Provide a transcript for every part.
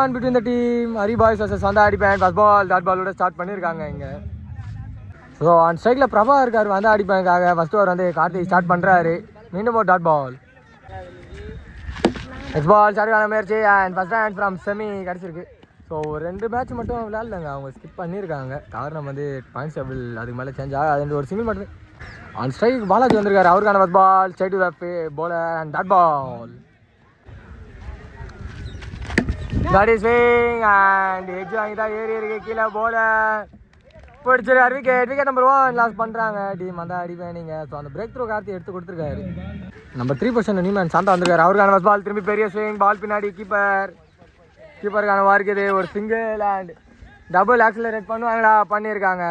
On between the team Hari boys versus வந்தா அடிப்பேன். First ball dot பாலோட ஸ்டார்ட் பண்ணியிருக்காங்க இங்கே. ஸோ ஆன் ஸ்ட்ரைக்கில் பிரபா இருக்கார் வந்தா அடிப்பேனுக்காக. ஃபர்ஸ்ட் ஓவர் வந்து கார்த்திக் ஸ்டார்ட் பண்ணுறாரு. மீண்டும் ஒரு டாட் பால். நெக்ஸ்ட் பால் சரியான முயற்சி and first hand from semi கிடச்சிருக்கு. ஸோ 2 மேட்ச் மட்டும் விளையாடலங்க, அவங்க ஸ்கிப் பண்ணியிருக்காங்க. காரணம் வந்து பாயிண்ட்ஸ் டேபிள் அதுக்கு மேலே சேஞ்ச் ஆகும். அது ஒரு சிங்கிள் மட்டுமே. ஆன் ஸ்ட்ரைக் பாலாஜி வந்திருக்காரு. அவருக்கான first ball straight to the bowler and dot ball. That is swing and edge வாங்கி தான் ஏறி இருக்கு கீழே bowler பிடிச்சிருக்காரு. விக்கெட் நம்பர் 1 லாஸ் பண்ணுறாங்க டீம் வந்தா அடிப்பேனிங்க. ஸோ அந்த பிரேக் த்ரோ கார்த்தி எடுத்து கொடுத்துருக்காரு. நம்பர் 3 பொசிஷன் நியூமேன் சாந்தா வந்திருக்காரு. அவருக்கான ஃபர்ஸ்ட் பால் திரும்பி பெரிய ஸ்விங் பால் பின்னாடி கீப்பருக்கான வார்க்குது. ஒரு சிங்கிள் அண்ட் டபுள் ஆக்சிலரேட் பண்ணுவாங்களா பண்ணியிருக்காங்க.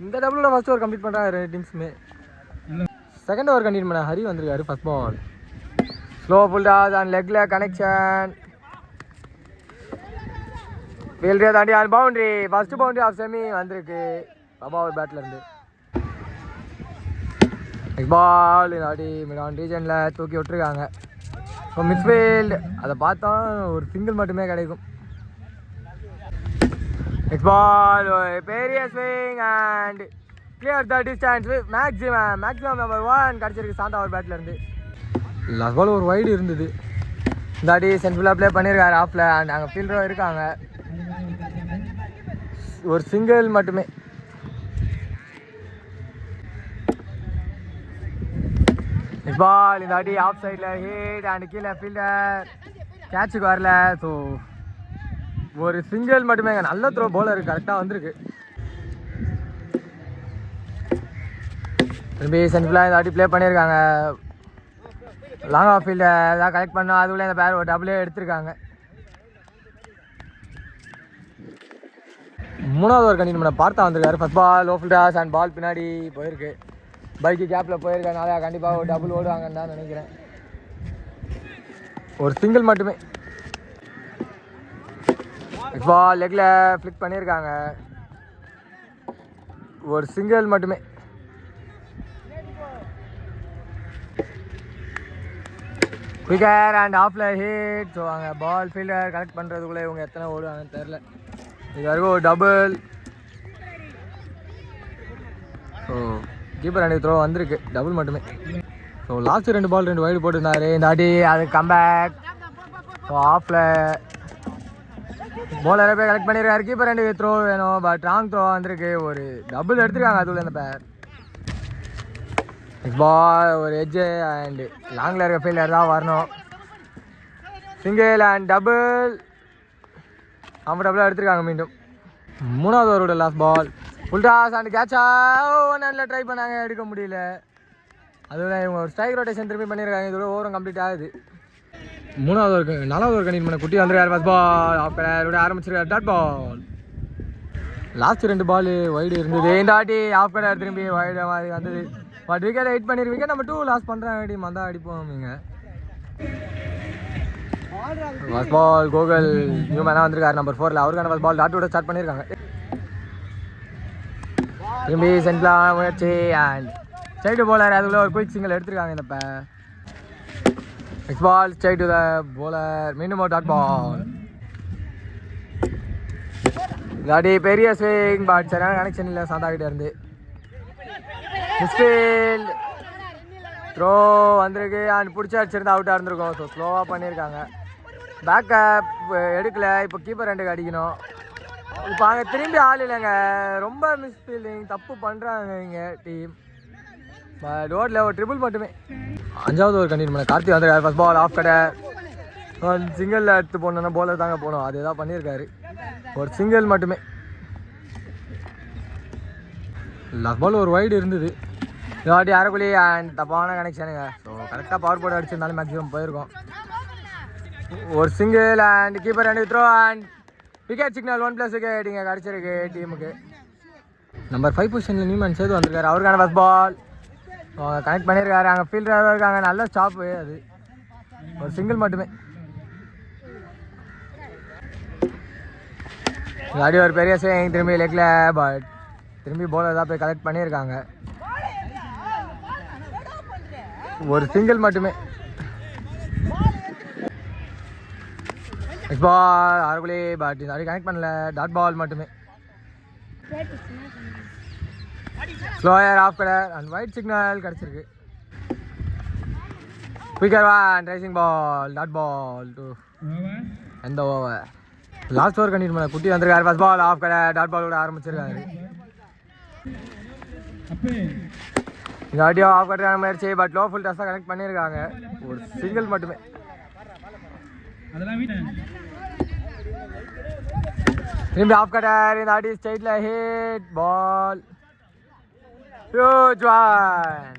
இந்த டபுளோட ஃபர்ஸ்ட் ஓவர் கம்ப்ளீட் பண்ணுறாங்க 2 டீம்ஸுமே. செகண்ட் ஓவர் கண்டினியூ பண்ண ஹரி வந்திருக்காரு. First ball slow full toss and லெக்ல கனெக்ஷன் ஃபீல்டே தாண்டி and boundary. First boundary of semi வந்திருக்கு பாபா ஒரு பேட்டில் இருந்து. நெக்ஸ்ட் பால் இல்லாட்டி மிட் ஆன் ரீஜனில் தூக்கி விட்டுருக்காங்க. ஸோ மிட்ஃபீல்டு அதை பார்த்தா ஒரு சிங்கிள் மட்டுமே கிடைக்கும். நெக்ஸ்ட் பால் பெரிய swing and clear the distance maximum number 1 கிடச்சிருக்கு சாந்தா ஒரு பேட்டில் இருந்து. லாஸ்ட் பால் ஒரு வைடு இருந்தது. இந்தாட்டி சென்ட்ரலாக ப்ளே பண்ணியிருக்காரு ஆஃபில் அண்ட் அங்கே ஃபீல்டரும் இருக்காங்க. ஒரு சிங்கிள் மட்டுமே. பால் இந்த அடி ஆஃப் சைடில் ஹிட் அண்ட் கீழே ஃபீல்டர் கேட்சுக்கு வரல. ஸோ ஒரு சிங்கிள் மட்டுமே. நல்ல த்ரோ பவுலர் கரெக்டாக வந்திருக்கு. திரும்பி சென்ட்ரலாக இந்த அடி ப்ளே பண்ணியிருக்காங்க. லாங் ஆஃப் ஃபீல்டை ஏதாவது கலெக்ட் பண்ணோம். அதுக்குள்ளே இந்த பேர் ஒரு டபுளே எடுத்திருக்காங்க. 3வது ஓவர் கண்டினியூ பண்ண பார்த்தா வந்திருக்காரு. First ball low fielders and ball பின்னாடி போயிருக்கு. பைக்கு கேப்பில் போயிருக்கனால கண்டிப்பாக ஒரு டபுள் ஓடுவாங்கன்னு தான் நினைக்கிறேன். ஒரு சிங்கிள் மட்டுமே. பால் லெக்கில் ஃப்ளிக் பண்ணியிருக்காங்க. ஒரு சிங்கிள் மட்டுமே. குயிக்கர் அண்ட் ஆஃப்ல ஹிட். ஸோ அங்கே பால் ஃபீல்டர் கலெக்ட் பண்ணுறதுக்குள்ளே இவங்க எத்தனை ஓடுவாங்கன்னு தெரில. இது வரைக்கும் ஒரு double. So keeper and throw வந்திருக்கு டபுள் மட்டுமே. ஸோ லாஸ்ட்டு 2 பால் 2 வைடு போட்டுருந்தாரு. இந்த அடி அது கம்பேக். ஸோ ஆஃபில் போலரை போய் கலெக்ட் பண்ணியிருக்காரு. கீப்பர் அண்ட் த்ரோ வேணும் பட் ராங் த்ரோ வந்திருக்கு. ஒரு டபுள் எடுத்துருக்காங்க அதுக்குள்ள இந்த பேர். பால் ஒரு எட்ஜு அண்ட் லாங்கில் இருக்க ஃபீல்டர் தான் வரணும். சிங்கிள் அண்ட் டபுள் கம்ஃபர்டபுளாக எடுத்துருக்காங்க. மீண்டும் 3வது ஓவரோட last ball full toss and கேட்சா 1 ரன்னில் ட்ரை பண்ணாங்க, எடுக்க முடியல. அதுதான் இவங்க ஒரு ஸ்ட்ரைக் ரொட்டேஷன் திரும்பி பண்ணியிருக்காங்க. இதோட ஓவரும் கம்ப்ளீட் ஆகுது. 4வது ஓவர் கண்டினியூ பண்ண குட்டி வந்துருக்காரு. ஃபர்ஸ்ட் பால் ஆஃப் கடை ஆரம்பிச்சிருக்காரு. Dot ball. Last 2 ball wide இருந்தது. இந்த ஆட்டி ஆஃப் கடை திரும்பி வைடு மாதிரி வந்தது. பட் விக்கெட் ஹிட் பண்ணிருக்கு. விக்கெட் நம்பர் 2 லாஸ் பண்ணுறாங்க டீம் வந்தா அடிப்போம். நீங்கள் ஃபர்ஸ்ட் பால் கோகுல் நியூமேனாக வந்திருக்காரு நம்பர் 4ல். அவருக்கான ஃபர்ஸ்ட் பால் டாட்டோட ஸ்டார்ட் பண்ணியிருக்காங்க. திரும்பி சென்ட்லாக முயற்சி அண்ட் ஸ்ட்ரைட் போலர். அதுக்குள்ள ஒரு குயிக் சிங்கிள் எடுத்திருக்காங்க. இந்த next ball straight to the bowler. மீண்டும் ஒரு டாட் பால். இல்லாட்டி பெரிய ஸ்விங் பட் சரியான கனெக்ஷன் இல்லை சாந்தா கிட்டே இருந்து. மிஸ்ஃபீல்ட் த்ரோ வந்திருக்கு அண்ட் பிடிச்சி அடிச்சிருந்தா அவுட்டாக இருந்திருக்கும். ஸோ ஸ்லோவாக பண்ணியிருக்காங்க. பேக்கப் எடுக்கலை. இப்போ கீப்பர் 2க்கு அடிக்கணும். இப்போ அங்கே திரும்பி ஆள் இல்லைங்க. ரொம்ப மிஸ்ஃபீல்டிங் தப்பு பண்ணுறாங்க இங்கே டீம். ரோட்டில் ஒரு ட்ரிபிள் மட்டுமே. 5வது ஓவர் கண்டினியூ பண்ண கார்த்தி வந்திருக்காரு. ஃபர்ஸ்ட் பால் ஆஃப் கடை. சிங்கிளில் எடுத்து போனோன்னா போலர் தாங்க போகணும். அது எதாவது பண்ணியிருக்காரு. ஒரு சிங்கிள் மட்டுமே. லாஸ்ட் பால் ஒரு வைடு இருந்தது. இல்லாட்டி அரைக்குழி அண்ட் தப்பான கனெக்ஷனுங்க. ஸோ கரெக்டாக பவர் போர்டு அடிச்சிருந்தாலும் மேக்ஸிமம் போயிருக்கோம். ஒரு single and keeper 2 throw and wicket signal 1+ wicket இங்கே கிடச்சிருக்கு டீமுக்கு. நம்பர் 5 பொசிஷனில் நியூமேன் சேது வந்திருக்காரு. அவருக்கான ஃபர்ஸ்ட் பால் கனெக்ட் பண்ணியிருக்காரு. அங்கே ஃபீல்டராக இருக்காங்க. நல்ல ஸ்டாப்பு. அது ஒரு சிங்கிள் மட்டுமே. இல்லாட்டி ஒரு பெரிய ஸ்விங் திரும்பி லெக்கில் பட் திரும்பி போலர் தான் போய் கலெக்ட் பண்ணியிருக்காங்க. ஒரு சிங்கிள் மட்டுமே. நெக்ஸ்ட் பால் ஆறுக்குள்ளே பட் இந்த வாட்டி கனெக்ட் பண்ணல, டாட் பால் மட்டுமே. Slower off cutter and wide signal கிடச்சிருக்கு. Quicker one rising ball, dot ball to எந்த ஓவர். லாஸ்ட் ஓவர் கண்டினியூ பண்ண குட்டி வந்திருக்காரு. First ball off cutter, dot பாலோட ஆரம்பிச்சிருக்காரு. இந்த ஆடியோ ஆஃப் கட்டுறாங்க முயற்சி, பட் லோ ஃபுல் டஸ்ஸாக கனெக்ட் பண்ணியிருக்காங்க. ஒரு சிங்கிள் மட்டுமே. திரும்பி ஆஃப் கட்டர், இந்த ஆடி ஸ்ட்ரைட்ல hit ball, huge one.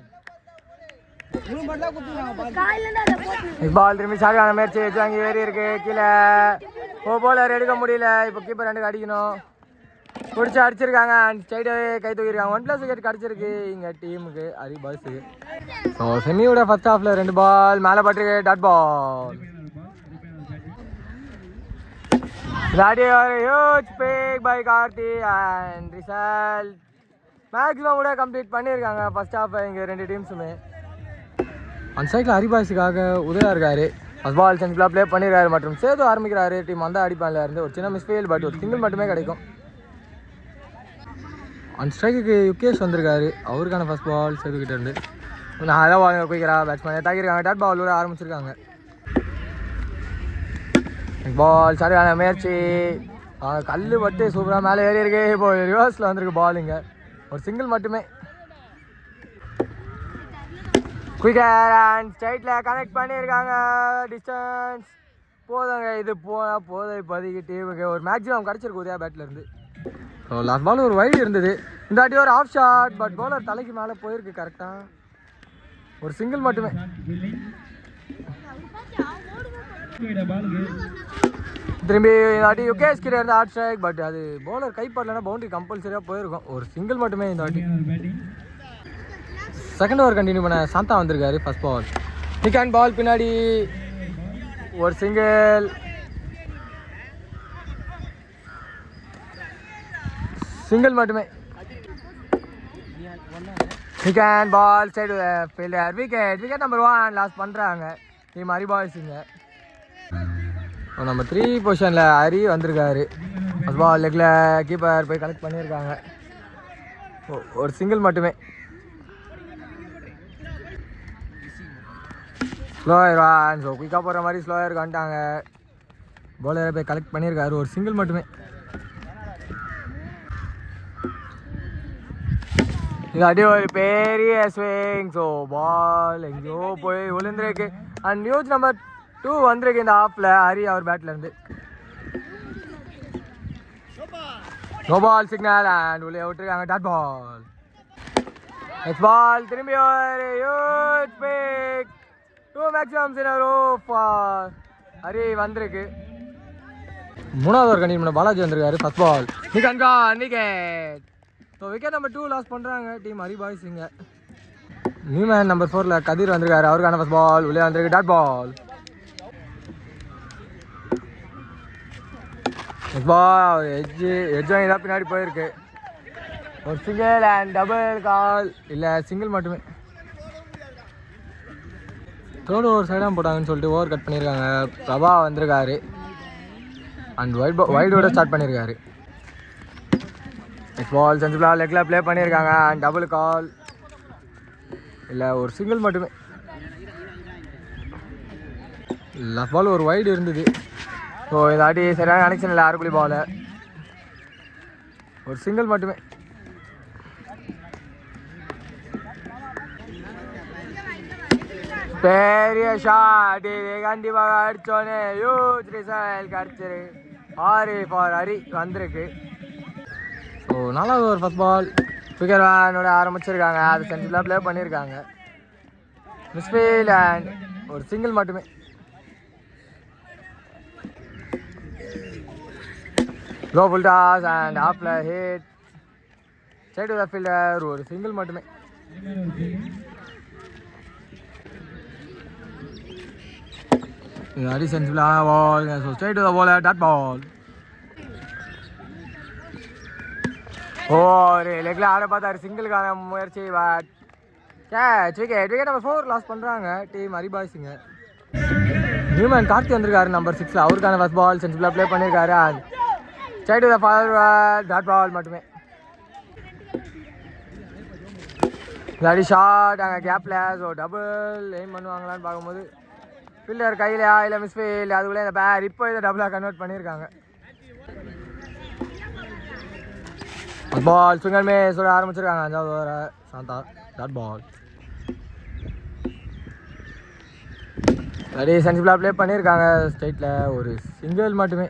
Ball திரும்பி ஷார்ட் முயற்சி, அங்கே ஏறி இருக்கு கீழே. போலர் எடுக்க முடியல. இப்போ கீப்பர் ரெண்டுக்கு அடிக்கணும். பிடிச்சி அடிச்சிருக்காங்க. ஸ்ட்ரைட்டு கை தூக்கிருக்காங்க. 1+ விக்கெட் கிடச்சிருக்கு இங்கே டீமுக்கு, ஹரி பாய்ஸுக்கு. ஸோ செமியோட ஃபர்ஸ்ட் ஹாஃபில் 2 பால் மேலே பட்டிருக்கு, dot ball. Huge big by Karthi and result maximum கூட கம்ப்ளீட் பண்ணியிருக்காங்க ஃபர்ஸ்ட் ஹாஃப் இங்கே 2 டீம்ஸுமே. அந்த சைடில் ஹரிபாய்ஸுக்காக உதயா இருக்காரு. ஃபர்ஸ்ட் பால் சென்ஸ்லாம் ப்ளே பண்ணியிருக்காரு மற்றும் சேது ஆரம்பிக்கிறாரு. டீம் வந்தால் அடிப்பான்ல இருந்து ஒரு சின்ன மிஸ்ஃபீல், பட் ஒரு சிங்கிள் மட்டுமே கிடைக்கும். அந்த ஸ்ட்ரைக்கு யுகேஷ் வந்திருக்காரு. அவருக்கான ஃபர்ஸ்ட் பால் சேதுக்கிட்ட இருந்து நான் அதான் வாங்க குயிக்கிறா பேட்ஸ்மேன் தாக்கியிருக்காங்க. டாட் பாலோட ஆரம்பிச்சிருக்காங்க. பால் சரியான முயற்சி, கல் பட்டு சூப்பராக மேலே ஏறி இருக்கு. இப்போ ரிவர்ஸில் வந்திருக்கு பாலுங்க. ஒரு சிங்கிள் மட்டுமே. குயிக்கர் அண்ட் ஸ்ட்ரைட்டில் கனெக்ட் பண்ணியிருக்காங்க. டிஸ்டன்ஸ் போதுங்க, இது போனால் போதும் இப்போதைக்கு டீமுக்கு. ஒரு மேக்ஸிமம் கிடச்சிருக்கு உதயா பேட்லேருந்து. ஸோ லாஸ்ட் பால் ஒரு வைடு இருந்தது. இந்த வாட்டி ஒரு ஆஃப் ஷாட், பட் பவுலர் தலைக்கு மேலே போயிருக்கு கரெக்டாக. ஒரு சிங்கிள் மட்டுமே. திரும்பி இந்த வாட்டி யுகேஷ் கிட்ட இருந்து ஹார்ட் ஸ்ட்ரைக், பட் அது பவுலர் கைப்படலைன்னா பவுண்டரி கம்பல்சரியாக போயிருக்கும். ஒரு சிங்கிள் மட்டுமே இந்த வாட்டி. செகண்ட் ஓவர் கண்டினியூ பண்ண சாந்தா வந்திருக்காரு. First ball pick and ball பின்னாடி ஒரு சிங்கிள். சிங்கிள் மட்டுமே. Pick and ball side fielder wicket. Wicket number 1 loss பண்ணுறாங்க டீம் ஹரி பாய்ஸுங்க. நம்பர் 3 பொசிஷனில் ஹரி வந்திருக்காரு. ஃபர்ஸ்ட் பால் லெக்கில் கீப்பர் போய் கனெக்ட் பண்ணியிருக்காங்க. ஒரு சிங்கிள் மட்டுமே. Slower one. ஸோ குயிக்காக போகிற மாதிரி ஸ்லோயருக்கு வந்துட்டாங்க. பவுலரை போய் கலெக்ட் பண்ணியிருக்காரு. ஒரு சிங்கிள் மட்டுமே. இது அடி ஒரு பெரிய ஸ்விங். ஸோ பால் எங்கேயோ போய் விழுந்துருக்கு. அண்ட் நியூஸ் நம்பர் 2 வந்திருக்கு இந்த ஆஃபில் ஹரி அவர் பேட்லேருந்து. நோ பால் சிக்னல் அண்ட் உள்ளே விட்டுருக்காங்க. Dot ball. நெக்ஸ்ட் பால் திரும்பி ஒரு huge big. 2 maximums in a row for Hari வந்திருக்கு. 3வது ஓவர் கண்டினியூ பண்ண பாலாஜி வந்திருக்காரு. First ball wicket. So wicket number 2 loss பண்ணுறாங்க டீம் ஹரி பாய்ஸுங்க. நியூமேன் நம்பர் 4 கதிர் வந்திருக்காரு. அவருக்கான ஃபர்ஸ்ட் பால் உள்ளே வந்திருக்கு. Dot ball. எட்ஜ் வாங்கி தான் பின்னாடி போயிருக்கு. ஒரு சிங்கிள் அண்ட் டபுள் கால் இல்லை சிங்கிள் மட்டுமே. தேர்ட் ஓவர் சைடாக போட்டாங்கன்னு சொல்லிட்டு ஓவர் கட் பண்ணியிருக்காங்க. பிரபா வந்திருக்காரு அண்ட் வைடோட ஸ்டார்ட் பண்ணியிருக்காரு. நெக்ஸ்ட் பால் சென்சிபிளா லெக்கில் ப்ளே பண்ணியிருக்காங்க அண்ட் டபுள் கால் இல்லை ஒரு சிங்கிள் மட்டுமே. லாஸ்ட் பால் ஒரு வைடு இருந்தது. ஸோ இந்த ஆட்டி சரியான கனெக்ஷன் இல்லை ஆறுக்குள்ளி பால். ஒரு சிங்கிள் மட்டுமே. பெரிய ஷாட் இது கண்டிப்பாக அடித்தோன்னே ஹியூஜ் ரிசல்ட் கிடச்சிரு. 6 ஃபார் ஹரி வந்திருக்கு. ஸோ 4வது ஓவர் ஃபர்ஸ்ட் பால் விக்கெட் வேனோட ஆரம்பிச்சிருக்காங்க. அது சென்சிபிளாக ப்ளே பண்ணியிருக்காங்க. மிஸ்ஃபீல் அண்ட் ஒரு சிங்கிள் மட்டுமே. லோ ஃபுல் டாஸ் அண்ட் ஆஃப்ல ஹிட் சைடு த ஃபீல்டர். ஒரு சிங்கிள் மட்டுமே. ஹரி சென்சிபிளான ball. So straight to the bowler. Dot ball. ஒரு லெக்கில் ஆட பார்த்தாரு. சிங்கிளுக்கான முயற்சி but catch. Wicket. Wicket number 4 loss பண்ணுறாங்க டீம் ஹரி பாய்ஸுங்க. நியூமேன் கார்த்தி வந்திருக்காரு நம்பர் 6. அவருக்கான ஃபர்ஸ்ட் பால் சென்சிபிளாக ப்ளே பண்ணியிருக்காரு. Straight to the forward dot ball மட்டுமே. இல்லாடி ஷார்ட் அங்கே கேப்பில் ஸோ டபுள் எய்ம் பண்ணுவாங்களான்னு பார்க்கும்போது ஃபீல்டர் கையிலையா இல்லை மிஸ் ஃபீல்டு அதுக்குள்ளே இந்த பேர் இப்போ இதை டபுளாக கன்வெர்ட் பண்ணியிருக்காங்க. பால் ஸ்விங்கர் மேஸோட ஆரம்பிச்சிருக்காங்க 5வது ஓவரை. சாந்தா டாட் பால். இல்லாடி சென்சிபிளாக ப்ளே பண்ணியிருக்காங்க. ஸ்ட்ரைட்டில் ஒரு சிங்கிள் மட்டுமே.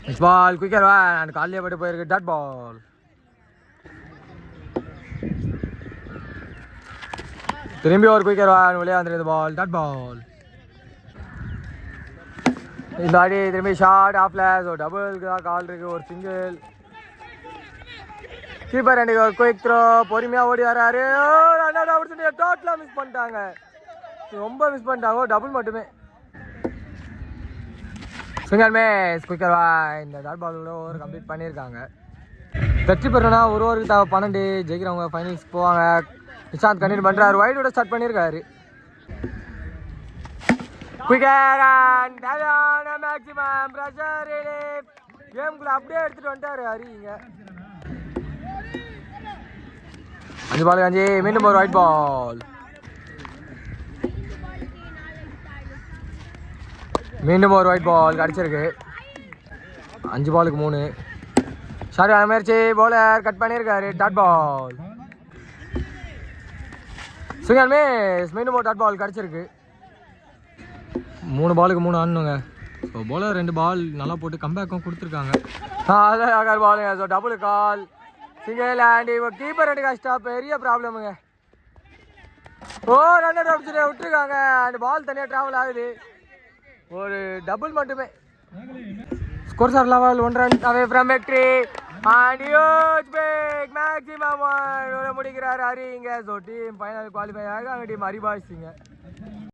நெக்ஸ்ட் பால் குயிக்கர் அண்ட் காலையே போட்டு போயிருக்கு. Dot ball. திரும்பி ஒரு குயிக்கர் உள்ளே வந்துருது பால். டாட் பால். இந்த ஆடி திரும்பி ஷார்ட் ஆஃப்ல ஸோ டபுளுக்கு தான் கால் இருக்கு. ஒரு சிங்கிள். கீப்பர் ரெண்டு ஒரு குயிக் த்ரோ பொறுமையாக ஓடி வராரு. டோட்டலாக மிஸ் பண்ணிட்டாங்க. ரொம்ப மிஸ் பண்ணிட்டாங்க. டபுள் மட்டுமே. சிங்கர் மேஸ் குயிக்கர் இந்த டாட் பாலோட ஓவர் கம்ப்ளீட் பண்ணியிருக்காங்க. வெற்றி பெறனா ஒரு ஓவருக்கு 12 ஜெயிக்கிறவங்க ஃபைனல்ஸ் போவாங்க. நிஷாந்த் கண்டினியூ பண்ணுறாரு. வைடோட ஸ்டார்ட் பண்ணியிருக்காரு. குயிக்கர் அண்ட் மேக்ஸிமம் ப்ரெஷர் கேமுக்குள்ள அப்படியே எடுத்துகிட்டு வந்துட்டாரு ஹரி. இங்கே 5 பாலுக்கு 5 மீண்டும் ஒரு ஒயிட் பால். மீண்டும் ஒரு ஒயிட் பால் கிடச்சிருக்கு. 5 பாலுக்கு 3. ஷார்ட் முயற்சி பவுலர் கட் பண்ணியிருக்காரு. Dot ball. சிங்கர் மேஸ் மீண்டும் ஒரு டாட் பால் கிடச்சிருக்கு. 3 பாலுக்கு 3 ஆடணுங்க. ஸோ பவுலர் 2 பால் நல்லா போட்டு கம்பேக்கும் கொடுத்துருக்காங்க. அதான் பாலுங்க. So double call single and இப்போ கீப்பர் 2 கஷ்டம் பெரிய ப்ராப்ளமுங்க. ஓ 2 அடிச்சுட்டு விட்டுருக்காங்க. அண்ட் பால் தனியாக ட்ராவல் ஆகுது. ஒரு டபுள் மட்டுமே. Score sir level 1 run away from victory and huge big maximum 1 முடிக்கிறார் ஹரி. இங்கே ஸோ டீம் ஃபைனல் குவாலிஃபை ஆகாங்க. டீம் ஹரி பாய்ஸ் இங்கே